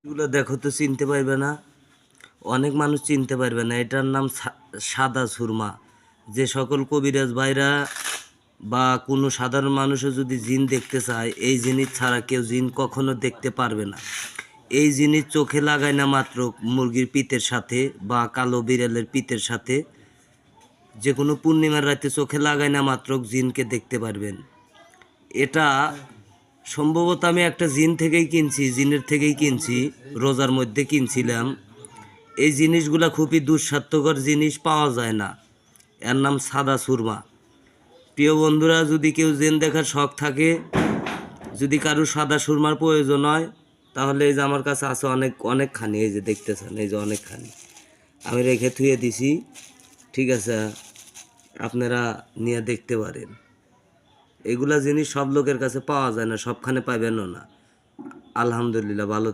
এগুলো দেখো তো চিনতে পারবে না, অনেক মানুষ চিনতে পারবে না। এটার নাম সাদা সুরমা। যে সকল কবিরাজ ভাইরা বা কোনো সাধারণ মানুষও যদি জিন দেখতে চায়, এই জিনিস ছাড়া কেউ জিন কখনো দেখতে পারবে না। এই জিনিস চোখে লাগায় না মাত্র মুরগির পিতের সাথে বা কালো বিড়ালের পিতের সাথে, যে কোনো পূর্ণিমার রাতে চোখে লাগায় না মাত্র জিনকে দেখতে পারবেন। এটা সম্ভবত আমি একটা জিন থেকেই কিনছি, জিনের থেকেই কিনছি, রোজার মধ্যে কিনছিলাম। এই জিনিসগুলা খুবই দুঃস্বাস্থ্যকর জিনিস, পাওয়া যায় না। এর নাম সাদা সুরমা। প্রিয় বন্ধুরা, যদি কেউ জিন দেখার শখ থাকে, যদি কারো সাদা সুরমার প্রয়োজন হয়, তাহলে এই যে আমার কাছে আছে অনেকখানি। এই যে দেখতেছেন, এই যে অনেকখানি আমি রেখে থুয়ে দিছি। ঠিক আছে, আপনারা নিয়ে দেখতে পারেন। এগুলা জিনিস সব লোকের কাছে পাওয়া যায় না, সবখানে পাবেনও না। আলহামদুলিল্লাহ, ভালো।